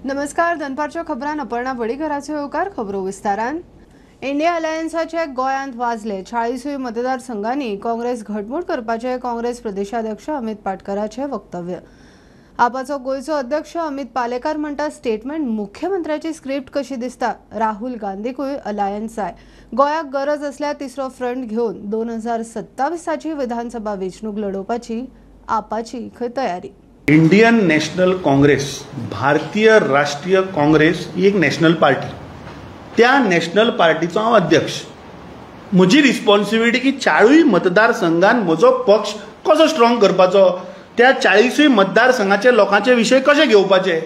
नमस्कार. दनपारच्या खबरांत अपर्णा वडीकराचे होकार. खबरो विस्तारान. इंडिया अलायन्साचे गोंयांत वाजले 40 मतदारसंघांनी काँग्रेस घटमूट करपाचे काँग्रेस प्रदेशाध्यक्ष अमित पाटकरांचे वक्तव्य. आपाचो गोयचो अध्यक्ष अमित पालेकार म्हणटा स्टेटमेंट मुख्यमंत्र्याची स्क्रिप्ट कशी दिसता. राहुल गांधीकूय अलायन्स जाय. गोंयाक गरज असल्या तिसरो फ्रंट घेवन 2027ची विधानसभा वेंचणूक लडोवपाची आपाची खंय तयारी. इंडियन नॅशनल काँग्रेस, भारतीय राष्ट्रीय काँग्रेस ही एक नॅशनल पार्टी. त्या नॅशनल पार्टीचो हांव अध्यक्ष. म्हजी रिस्पॉन्सिबिलिटी की 40 मतदारसंघांत म्हजो पक्ष कसो स्ट्रॉंग करपाचो, त्या 40 मतदारसंघाचे लोकांचे विशय कशे घेवपाचे,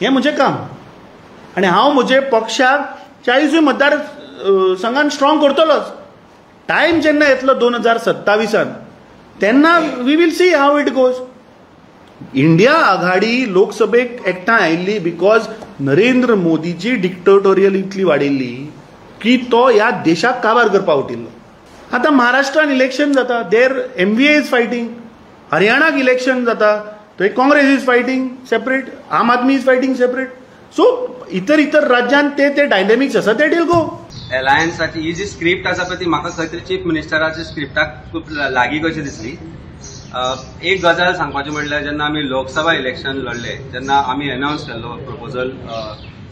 हें म्हजें काम. आनी हांव म्हजे पक्षाक 40 मतदारसंघांत स्ट्रॉंग करतलोच. टायम जेन्ना येतलो 2027 तेन्ना we will see how it goes. India आघाडी लोकसभेक एकठांय आयिल्ली बिकॉज नरेंद्र मोदीची डिक्टेटोरियल इतली वाडिल्ली की तो ह्या देशाक काबार करपाक उटिल्लो. आतां महाराष्ट्रान इलेक्शन जाता, देर MVA इज फायटींग. हरियाणाक इलेक्शन जाता, थंय काँग्रेस इज फायटींग सेपरेट, आम आदमी इज फायटींग सेपरेट. सो इतर राज्यांत ते डायनेमिक्स आसा, ते डील गो. अलायन्साची ही जी स्क्रिप्ट आसा पळय ती म्हाका खंय तरी चीफ मिनिस्टराच्या स्क्रिप्टाक खूब लागीं कशी दिसली. एक गजाल सांगपाचें म्हणल्यार जेन्ना आमी लोकसभा इलेक्शन लढले, जेन्ना आमी अनाउन्स केल्लो प्रपोजल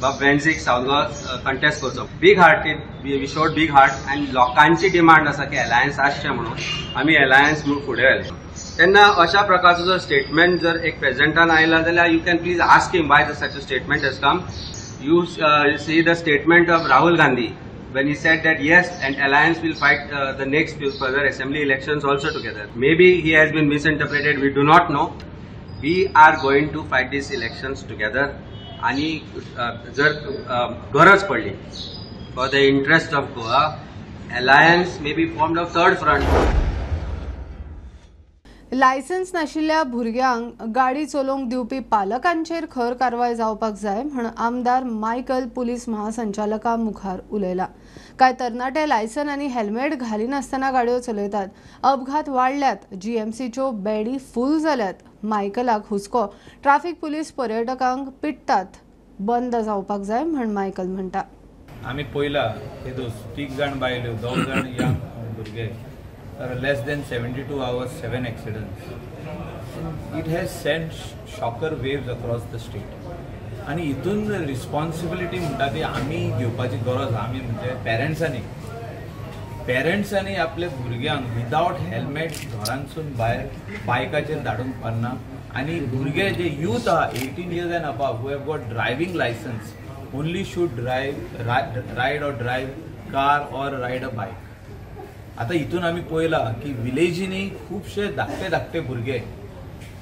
फ्रेंड्सीक साऊथ गोवा कंटेस्ट करचो, big hearted we showed big heart आनी लोकांची डिमांड आसा की अलायन्स आसचें म्हणून आमी अलायन्स म्हणून फुडें व्हेलें. तेन्ना अशा प्रकारचो जर स्टेटमेंट जर एक प्रेसिडेंटान आयला जाल्यार you can please ask him Y such a statement has come. You see the statement of Rahul Gandhi when he said that yes, and alliance will fight the next further assembly elections also together. Maybe he has been misinterpreted, we do not know. We are going to fight these elections together. आणि जर गरज पडली for the interest of Goa, alliance may be formed of third front. Licence नाशिल्ल्या भुरग्यांक गाडी चलोवंक दिवपी पालकांचेर खर कारवाय जावपाक जाय म्हण आमदार मायकल पुलीस महासंचालका मुखार उलयला. काय तरणाटे लायसन आनी हेल्मेट घालिनासतना गाडयो चलयतात. अपघात वाडल्यात. GMCच्यो बॅडी फूल जाल्यात. मायकलाक हुस्को. ट्रॅफिक पुलीस पर्यटकांक पिट्टात. बंद जावपाक जाय म्हण मायकल म्हणटा. आमी पयला हे 3 जाण बायल्यो, 2 जाण यंग भुरगे, less than 72 hours, 7 accidents. It has sent shocker waves across the state. आणि हितून रिस्पॉन्सिबिलिटी म्हणटा ती आमी घेवपाची गरज. आमी म्हणजे पेरंट्सांनी आपल्या भुरग्यांक विदाउट हेल्मेट घरांसून भायर बायकाचेर धाडूंक पारना. आनी भुरगे जे यूथ आहा 18 years and above who have got driving license only should ride or drive car or ride a bike. आता इथून आम्ही पळयला की विलेजींनी खूपशे धाकटे भुरगे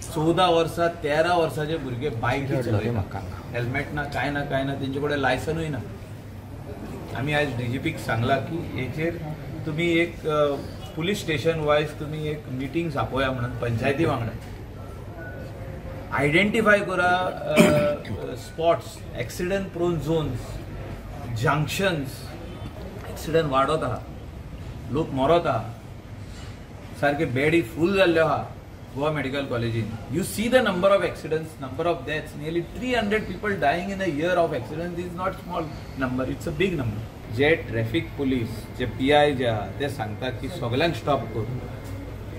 14 वर्सां 13 वर्साचे भुरगे बायक चलयता. हेल्मेट ना काय ना तेंचे कडेन लायसनूय ना. आमी आज DGPक सांगला की हेचेर तुम्ही एक पुलीस स्टेशन वायज तुम्ही एक मिटींग आपया म्हणून पंचायती वांगडा आयडेंटिफाय करा spots, accident prone zones, junctions. Accident वाडत आहा, लोक मरत आहा, सारखे बेडी फूल जाल्ले आहा. गोवा मेडिकल कॉलेजीन you see the number of accidents, number of deaths, nearly 300 people dying in a year of accidents is not small number, it's a big number. जे ट्रॅफिक पुलीस जे PI जे आहा ते सांगतात की सगळ्यांक स्टॉप कर.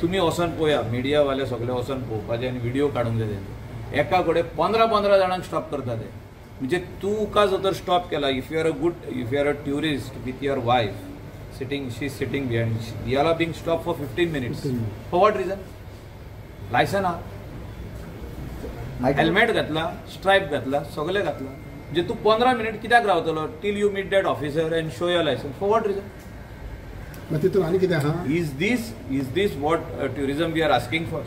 तुम्ही वचून पळया, मिडियावाले सगळे वचून पळोवपाचे आनी व्हिडिओ काडूंक जाय. एका कडेन 15 जाणांक स्टॉप करता ते. म्हणजे तुका जर स्टॉप केला, if you are a tourist with your wife she's sitting behind, you are being stopped for 15 minutes. For what reason? Licence हा, हेल्मेट घातला, स्ट्राइप घातला, सगळे घातला. म्हणजे तू 15 मिनिट कित्याक रावतलो till you meet that officer and show your licence. For what reason? Is this what tourism we are asking for?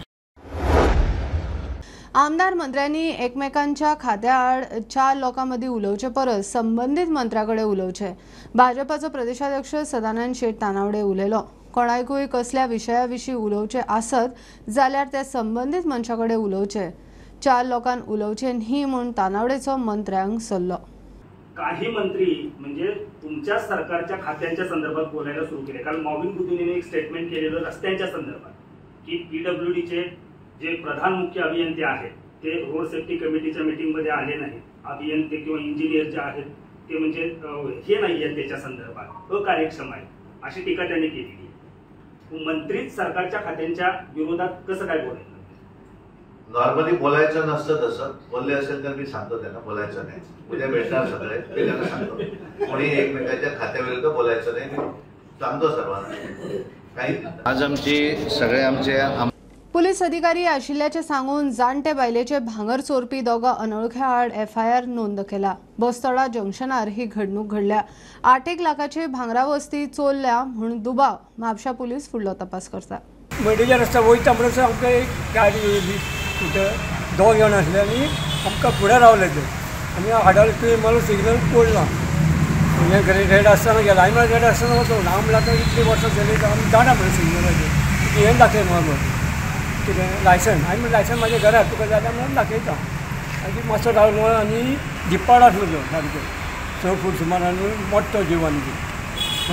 आमदार मंत्र्यांनी एकमेकांच्या खात्याआड 4 लोकांमदी उलोवचे परस संबंधित मंत्र्याकडे उलोवचे. भाजपाचो प्रदेशाध्यक्ष सदानंद शेट तानावडे उलयलो. कोणाकूय कसल्या विशयाविशीं उलोवचे आसत जाल्यार ते संबंधित मनशाकडे उलोवचे. 4 लोकांन उलोवचे न्ही म्हूण तानावडेचो मंत्र्यांक सल्लो. काही मंत्री म्हणजे तुमच्या सरकारच्या खात्यांच्या संदर्भात बोलायला सुरू केले. काल मॉबिन बुद्धीने एक स्टेटमेंट केलेलं रस्त्यांच्या संदर्भात की PWDचे जे प्रधान मुख्य अभियंते आहेत ते रोड सेफ्टी कमिटीच्या मीटिंगमध्ये आले नाही, अभियंते किंवा इंजिनियर जे आहेत ते म्हणजे हे नाही आहेत त्याच्या संदर्भात, अकार्यक्षम आहे अशी टीका त्यांनी केली. मंत्रीच सरकारच्या खात्यांच्या विरोधात कसं काय बोलायचं? नॉर्मली बोलायचं नसतं, तसं बोलले असेल तर मी सांगतो त्यांना बोलायचं नाही, उद्या भेटणार सगळे ते त्यांना सांगतो, कोणी एकमेकांच्या खात्याविरुद्ध बोलायचं नाही, मी सांगतो सर्वांना. काही आज आमचे पुलीस अधिकारी आशिल्ल्याचे सांगून जाणटे बायलेचे भांगर चोरपी दोगा अनवळख्या आड FIR नोंद केला. बस्तोडा जंक्शनार ही घडणूक घडल्या. 8 लाखाची भांगरा वस्ती चोरल्या म्हणून दुबाव म्हापशा पुलीस फुडलो तपास करता. मडीच्या रस्त्यार वयता म्हणसर आमकां एक गाडी येयली, कुठं 2 जण आसले आनी आमकां फुडें रावले ते आनी हाडार तुवें मला सिग्नल पडला. म्हणजे घरी रेड आसतना गेला, हांवें म्हळ्यार रेड आसतना वचूं ना, हांव म्हळ्यार इतली वर्सां जाली आमी जाणा म्हळ्यार सिग्नलाचेर हें दाखय म्हणून कितें लायसन. हांवें म्हळ्यार लायसन म्हाज्या घरा तुका जाल्यार म्हणून दाखयता. आनी मातसो रावलो आनी दिप्पाड आसलो तो सारको 6 फूट सुमार आनी मोठो जीव आनी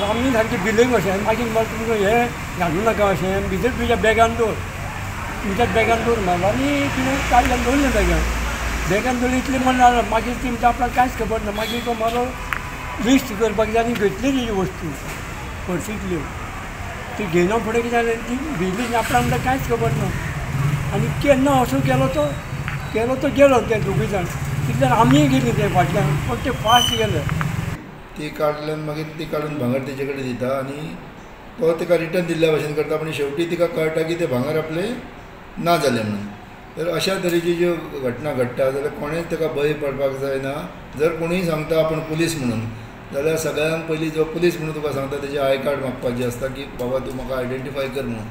आमी सारकी बिलींग अशें. मागीर म्हळ्यार तुमकां हें घालूं नाका अशें, भितर तुज्या बॅगान दवर, तुज्या बॅगान दवर म्हणलो आनी कितें काडल्यान दवरलें बॅगान दवरलें. इतलें म्हणलें मागीर तेंच्या आपल्याक कांयच खबर ना. मागीर तो म्हाजो लिस्ट करपाक जाय आनी घेतली तेजी वस्तू पर्सींतल्यो ती घेयना फुडें कितें जालें, ती भिली आपणाक म्हणल्यार कांयच खबर ना. आनी केन्ना असो केलो तो गेलो ते 2 जाण. कित्याक आमी गेलीं ते फाटल्यान, पण ते फास्ट गेले. ती काडल्यान मागीर ती काडून भांगर तेजे कडेन दिता आनी तो तिका रिटर्न दिल्ल्या भशेन करता, पूण शेवटी तिका कळटा की ते भांगर आपले ना जालें म्हणून. तर अशा तरेची ज्यो घटना घडटा जाल्यार कोणेंच ताका भंय पडपाक जायना. जर कोणूय सांगता आपूण पुलीस म्हणून, जाल्यार सगळ्यांत पयलीं जो पुलीस म्हणून तुका सांगता तेजे आय कार्ड मागपाचें आसता की बाबा तूं म्हाका आयडेंटिफाय कर म्हणून.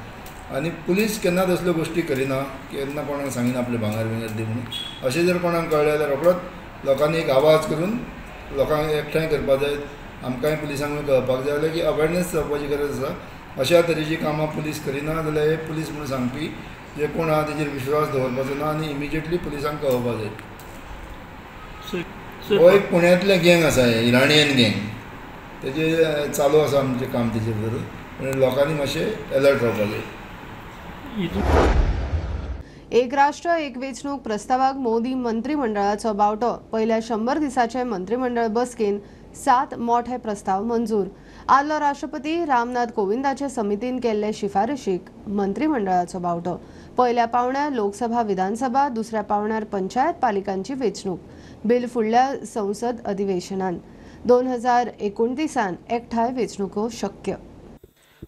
आनी पुलीस केन्नाच असल्यो गोश्टी करिना, केन्ना कोणाक सांगिना आपले भांगर दी म्हणून. अशें जर कोणाक कळ्ळें जाल्यार रोखडोच लोकांनी एक आवाज करून लोकांक एकठांय करपाक जाय. आमकांय पुलिसांक कळपाक जाय की अवेरनेस जावपाची गरज आसा. अशा तरेची कामां पुलीस करिना जाल्यार हे पुलीस म्हणून सांगपी जे कोण आहा तेजेर विश्वास दवरपाचो ना आनी इमिजिएटली पुलिसांक कळोवपाक जाय. हो एक पुण्यांतलें गँग आसा, इराणियन गँग, तेजे चालू आसा आमचें काम तेजे बरोबर. पूण लोकांनी मातशें अलर्ट रावपाक जाय. एक राष्ट्र एक वेंचणूक प्रस्तावाक मोदी मंत्रिमंडळाचो बावटो. पहिल्या 100 दिसाचे मंत्रिमंडळ बसकेन 7 मोठे प्रस्ताव मंजूर. आदलो राष्ट्रपती रामनाथ कोविंदाचे समितीन केल्ले शिफारशीक मंत्रिमंडळाचो बावटो. पहिल्या पावण्यार लोकसभा विधानसभा, दुसऱ्या पावण्यार पंचायत पालिकांची वेंचणूक. बिल फुडल्या संसद अधिवेशनान 2029 एकठांय वेंचणुको शक्य.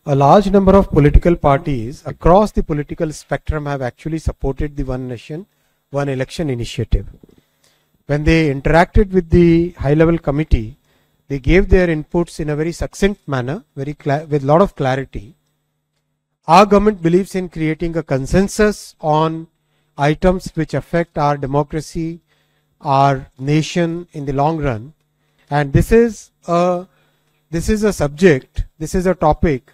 A large number of political parties across the political spectrum have actually supported the One Nation, One Election initiative. When they interacted with the high-level committee, they gave their inputs in a very succinct manner, with a lot of clarity. Our government believes in creating a consensus on items which affect our democracy, our nation in the long run, and this is a subject, this is a topic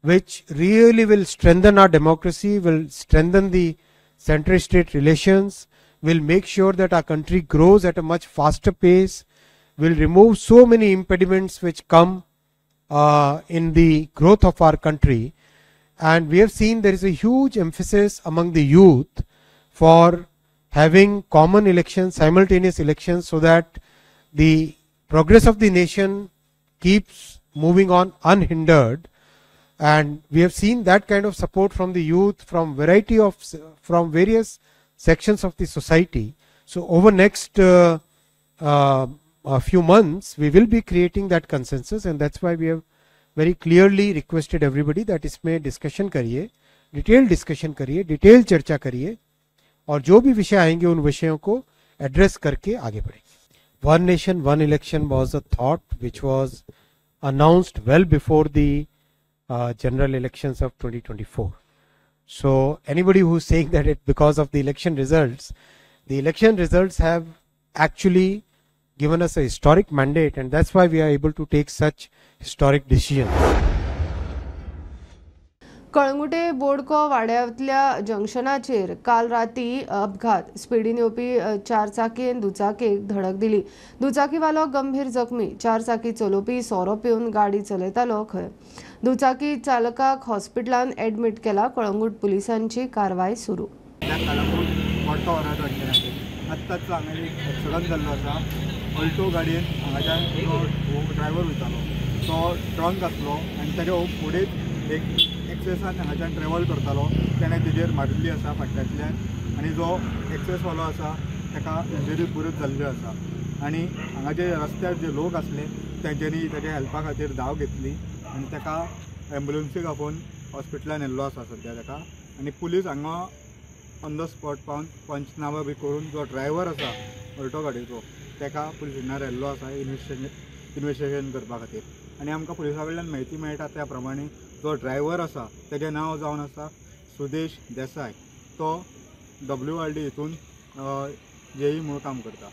which really will strengthen our democracy, will strengthen the center-state relations, will make sure that our country grows at a much faster pace, will remove so many impediments which come in the growth of our country. And we have seen there is a huge emphasis among the youth for having common elections, simultaneous elections, so that the progress of the nation keeps moving on unhindered. And we have seen that kind of support from the youth, from various sections of the society. So over next a few months, we will be creating that consensus, and that's why we have very clearly requested everybody that इसमें discussion करिए, detailed discussion करिए, detailed चर्चा करिए, और जो भी विषय आएंगे उन विषयों को address करके आगे बढ़ेंगे. One nation, one election was a thought which was announced well before the general elections of 2024. So anybody who's saying that it because of the election results have actually given us a historic mandate, and that's why we are able to take such historic decisions. Calangute बोडको वाड्यातल्या जंक्शनाचेर काल राती अपघात. स्पिडीन येवपी 4 चाकीन दुचाकीक धडक दिली. दुचाकीवालो गंभीर जखमी. 4 चाकी चलोवपी सोरो पिवन गाडी चलयतालो खंय. दुचाकी चालकाक हॉस्पिटलांत एडमिट केला. कळंगूट पुलिसांची कारवाय सुरू. कळंगूट तो वरात वाटते आत्ताच हांगा एक एक्सिडंट जाल्लो आसा अल्टो गाडयेन हांगाच्यान जो ड्रायव्हर वयतालो तो ड्रंक आसलो आनी ताच्या फुडेंच एक एक्सेसान हांगाच्यान ट्रॅवल करतालो ताणें तेजेर मारिल्ली आसा फाटल्यातल्यान आनी जो एक्सेसवालो आसा ताका इंजरी बऱ्योच जाल्ल्यो आसा आनी हांगाचे रस्त्यार जे लोक आसले तेंच्यांनी ताच्या हेल्पा खातीर धांव घेतली आनी ताका एम्बुलन्सीक आपोवन हॉस्पिटलान व्हेल्लो आसा सद्या ताका आनी पुलीस हांगा ऑन द स्पॉट पावन पंचनामा बी करून जो ड्रायव्हर आसा अल्टो गाडयेचो ताका पुलिसांनी व्हेल्लो आसा इन्वेस्टिगेशन करपा खातीर आनी आमकां पुलिसा कडल्यान म्हायती मेळटा त्या प्रमाणे जो ड्रायव्हर आसा तेजें नांव जावन आसा सुदेश देसाय तो WRD हितून जेई म्हणून काम करता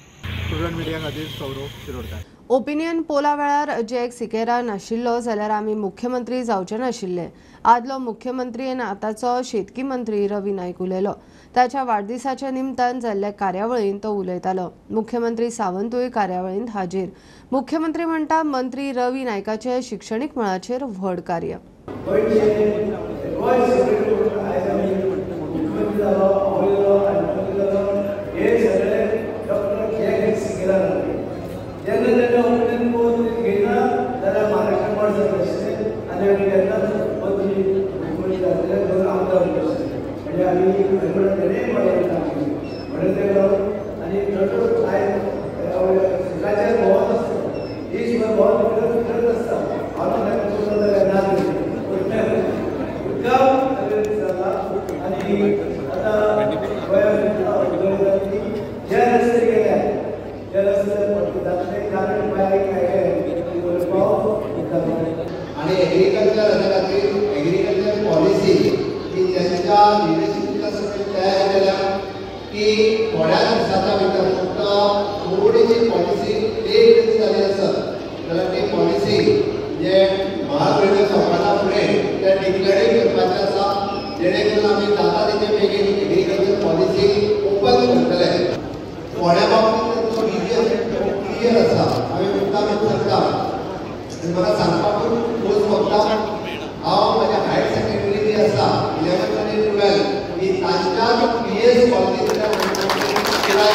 स्टुडंट मिडिया खातीर सौरव शिरोडकार ओपिनियन पोला वेळार जॅक सिकेरा नाशिल्लो जाल्यार आमी मुख्यमंत्री जावचे नाशिल्ले आदलो मुख्यमंत्री आनी आतांचो शेतकी मंत्री रवी नायक उलयलो ताच्या वाडदिसाच्या निमतान जाल्ल्या कार्यावळींत तो उलयतालो मुख्यमंत्री सावंतूय कार्यावळींत हाजीर मुख्यमंत्री म्हणटा मंत्री रवी नायकाचे शिक्षणीक मळाचेर व्हड कार्य आणि एग्रीकल्चर पॉलिसी की त्यांच्या लिडरशिपसाठी तयार केल्या की थोड्या दिवसाच्या भितर फक्त थोडीशी पॉलिसी लेट झाली असत जाल्यार ती पॉलिसी जे महाविद्यालय सोंपना फुडें त्या डिक्लेअरिंग करपाचें आसा जेणे करून आमी जाता तितले बेगीन एग्रीकल्चर पॉलिसी ओपन करतले थोड्या बाबतींत तो विजन क्लियर आसा आमी मुद्दाम करता म्हाका सांगपाक खूब फक्त हांव म्हज्या हायर सेकंडरी जी आसा 11th आनी 12th ही तांच्या PS कॉलेजींतल्यान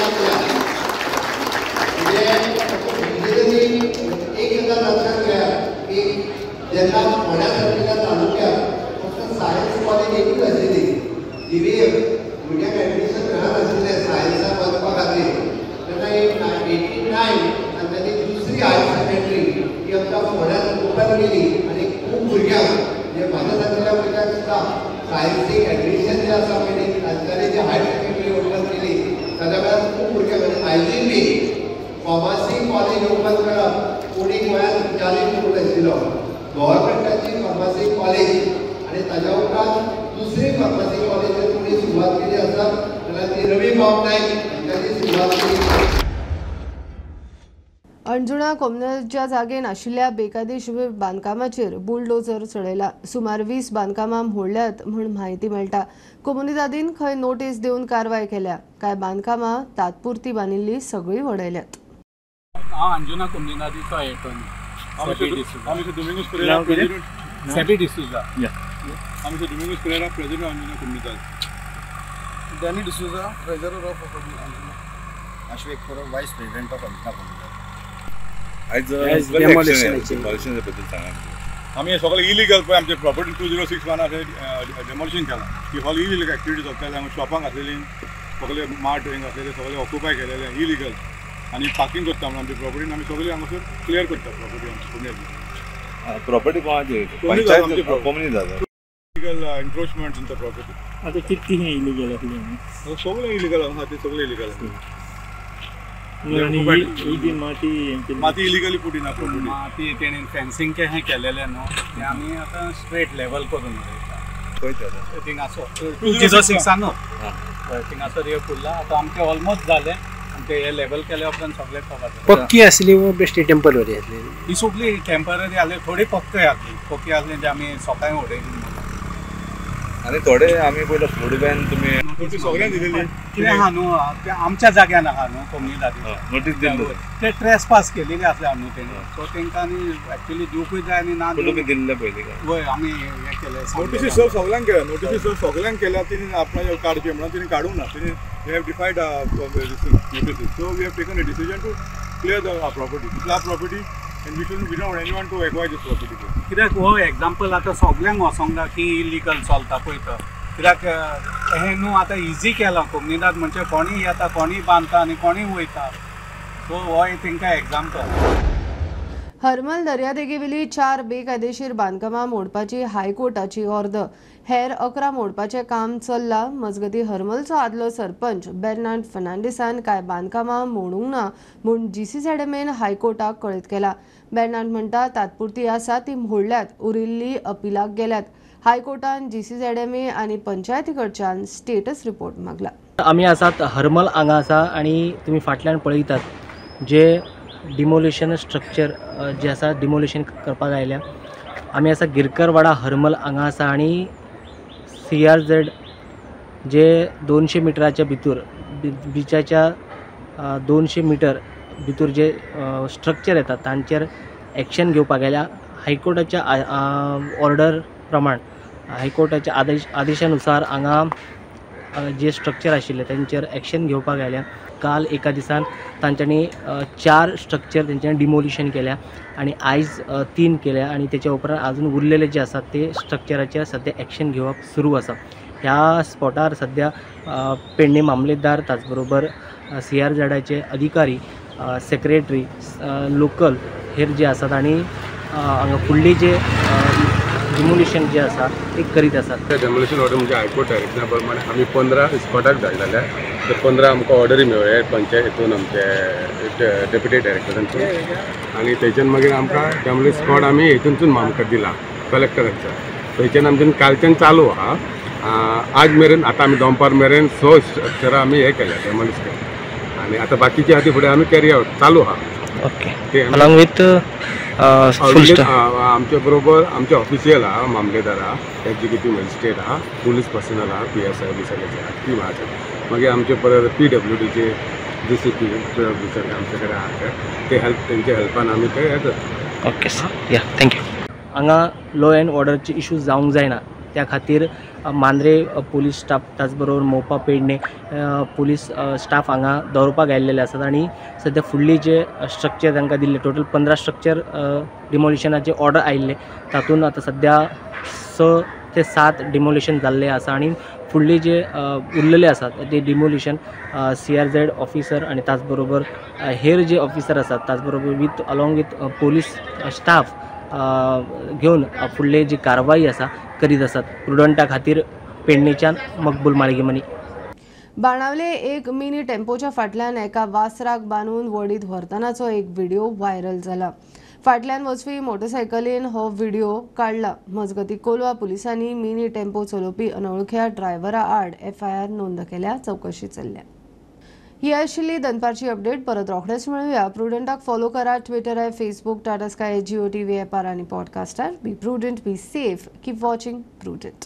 एक गजाल लक्षात घ्या की जेन्ना फोंड्या सारकेल्या तालुक्यात फक्त सायन्स कॉलेज एकूच आशिल्ली DVM भुरग्यांक एडमिशन मेळनाशिल्लें सायन्साक वचपा खातीर तेन्ना 89 आनी ताची दुसरी हायर सेकंडरी ही आमकां फोंड्यान ओपन केली आनी खूब भुरग्यांक जे म्हाज्या सारकेल्या भुरग्यांक सुद्दां सायन्सीक एडमिशन जे आसा पळय तांच्यानी जी हायर सेकंडरी ओपन केली ताच्या वेळार खूब भुरग्यांक आयजीन बी फार्मासी कॉलेज ओपन करप कोणी गोंयांत चालीस करून आशिल्लो गव्हर्मेंटाची फार्मासी कॉलेज आनी ताच्या उपरांत दुसरी फार्मासी कॉलेज जर कोणी सुरवात केली आसा जाल्यार ती रवी बाब नायक हांच्यानी सुरवात केली अंजुणा कोमनलच्या जागेन आशिल्ल्या बेकायदेशीर बांदकामाचेर बुलडोजर चडयला सुमार 20 बांदकामां मोडल्यात म्हूण म्हायती मेळटा कोमुनिदादीन खंय नोटीस दिवन कारवाय केल्या कांय बांदकामां तात्पुरती बांदिल्ली सगळीं वडयल्यात हांव अंजुणा कोमुनिदादीचो सेपी डिसूजा आमचे Dominic Pereira president Anjuna Comunidade Danny D'Souza treasurer of Anjuna अश्वेक for vice president of Anjuna Comunidade demolition बद्दल सांगा आम्ही सगळे इलिगल पळय आमचे प्रॉपर्टी 2061 डेमोलिशन केला की सगळे इलिगल एक्टिविटीज जाताले हांगा शॉपांक आसलेली सगळे मार्ट हिंग आसलेले सगळे ऑक्युपाय केलेले इलिगल आनी पार्किंग करता म्हणून आमची प्रॉपर्टी आमी सगळी हांगासर क्लियर करता प्रॉपर्टी कोणाची illegal encroachment in the property आता किती हे इलिगल आसले सगळे इलिगल आहा ते सगळे इलिगल माती इलिगली पुटी ना प्रॉपर्टी माती तेणी फेन्सिंग हें केलेलें न्हू तें आमी आतां स्ट्रेट लेवल करून उडयता थिंगासो 2006 न्हू थिंगासर हे फुल्ला आतां आमचें ऑलमोस्ट जालें आमचें हे लेवल केल्या उपरांत सगळें कवर पक्की आसली वो बेश्टी टेम्पररी आसली ही सगळी टेम्पररी आहली थोडी पक्की आहली पक्की आसली जे आमी सोकाय उडयली आनी थोडे आमी पयलो फूड वॅन तुमी नोटीस सगळ्यांक दिलेली कितें आहा न्हू ते आमच्या जाग्यान आहा न्हू कम्युनिटी नोटीस दिल्ली ते ट्रेस पास केलेले आसले न्हू तेणी सो तेंकां न्ही एक्चुअली दिवपूय जाय आनी ना दिल्ले पयलीं वय आमी हें केलें नोटीसी सर्व सगळ्यांक केल्या नोटीसी सर्व सगळ्यांक केल्या तिणी आपणाक काडची म्हणून तिणी काडूंक ना तिणी we have defied notices so we have taken a decision to clear the property it's our property and we don't want anyone to acquire this property कित्याक हो एग्जाम्पल आतां सगळ्यांक वचोंक ना की इलिगल चलता पळय तो कित्याक हें न्हू आतां इजी केलां कम्युनिटात म्हणजे कोणीय येता कोणीय बांदता आनी कोणीय वयता सो हो तेंकां एग्जाम्पल हरमल दर्यादेगेवेली 4 बेकायदेशीर बांदकामां मोडपाची हायकोर्टाची ऑर्डर हेर 11 मोडपाचें काम चल्लां मजगती हरमलचो आदलो सरपंच बेर्नार्ड फर्नांडिसान काय बांदकामां मोडूंक ना म्हूण GCZMAन हायकोर्टाक कळीत केला. बेर्नार्ड म्हणटा तात्पुरती आसा ती मोडल्यात उरिल्ली अपिलाक गेल्यात. हायकोर्टान GCZMA आनी पंचायती कडच्यान स्टेटस रिपोर्ट मागला. आमी आसात हरमल हांगा आसा आनी तुमी फाटल्यान पळयतात जे डिमोलिशन स्ट्रक्चर जे आसा डिमोलिशन करपाक आयल्या. आमी आसा गिरकरवाडा हरमल हांगा आसा आनी CRZ जे 200 मिटराच्या भितर बिचाच्या 200 मिटर भितर जे स्ट्रक्चर येतात तांचेर एक्शन घेवपाक गेल्या. हायकोर्टाच्या ऑर्डर प्रमाण हायकोर्टाच्या आदेशानुसार हांगा जे स्ट्रक्चर आशिल्ले तांचेर एक्शन घेवपाक आयल्या. काल एका दिसान तांच्यांनी 4 स्ट्रक्चर तेंच्यांनी डिमोलिशन केल्या आनी आयज 3 केल्या आनी तेच्या उपरांत अजून उरलेले जे आसात ते स्ट्रक्चराचेर सद्या एक्शन घेवप सुरू आसा. ह्या स्पॉटार सद्या पेडणे मामलेदार ताच बरोबर CRZचे अधिकारी सेक्रेटरी लोकल हेर जे आसात आनी हांगा फुडली जे डिमोलिशन जे आसा ते करीत आसात. डेमोलिशन ऑर्डर म्हणजे हायकोर्ट डायरेक्शना प्रमाणे आमी 15 स्पॉटाक धाडलेले ते 15 आमकां ऑर्डरी मेळ्ळे पंचायतीतून आमचे डेप्युटी डायरेक्टरांतून आनी थंयच्यान मागीर आमकां डेमोलिश स्पॉट आमी हेतूनसून आमकां दिला कलेक्टरांच्या. थंयच्यान आमच्यान कालच्यान चालू आहा. आज मेरेन आतां आमी दनपार मेरेन 6 स्ट्रक्चरां आमी हे केल्या डेमोलिश केल्या आनी आतां बाकीची आहा ती फुडें आमी कॅरी आउट चालू आहा. ओके अलॉंग विथ आमचे बरोबर आमचे ऑफिशियल आहा मामलेदार आहा एक्झिक्युटीव मॅजिस्ट्रेट आहा पुलीस पर्सनल आहा PSI बी सगळे टीम आहा. मागीर आमचे परत PWDचे DCP ऑफिसर आमचे कडेन आहा ते हेल्प तेंच्या हेल्पान आमी ते हे करता. ओके सर या थँक्यू. हांगा लॉ एंड ऑर्डरचे इश्यूज जावंक जायना त्या खातीर मांद्रे पुलीस स्टाफ ताच बरोबर मोपा पेडणे पुलीस स्टाफ हांगा दवरपाक आयिल्ले आसात आनी सद्या फुडली जे स्ट्रक्चर तांकां दिल्ले टोटल 15 स्ट्रक्चर डिमोलिशनाचे ऑर्डर आयिल्ले तातूंत आतां सद्या 6 ते 7 डिमोलिशन जाल्ले आसा आनी फुडले जे उरलेले आसात ते डिमोलिशन CRZ ऑफिसर आनी ताच बरोबर हेर जे ऑफिसर आसात ताच बरोबर अलॉंग विथ पुलीस स्टाफ घेवन फुडले जी कारवाई आसा करीत आसात. प्रुडंटा खातीर पेडणेच्यान मकबूल माळगेमनी. बाणावले एक मिनी टेम्पोच्या फाटल्यान एका वासराक बांदून वडीत व्हरतनाचो एक व्हिडिओ व्हायरल जाला. फाटल्यान वचपी मोटरसायकलीन हो व्हिडिओ काडला. मजगती कोलवा पुलिसांनी मिनी टेम्पो चलोवपी अनवळख्या ड्रायव्हरा आड FIR नोंद केल्या. चौकशी चल्ल्या. ही आशिल्ली दनपारची अपडेट. परत रोखडेच मेळुया. प्रुडंटाक फॉलो करा. Twitter, Facebook, Tata Sky, Jio TV ॲपार आनी पॉडकास्टार. Be Prudent, be safe, keep watching prudent.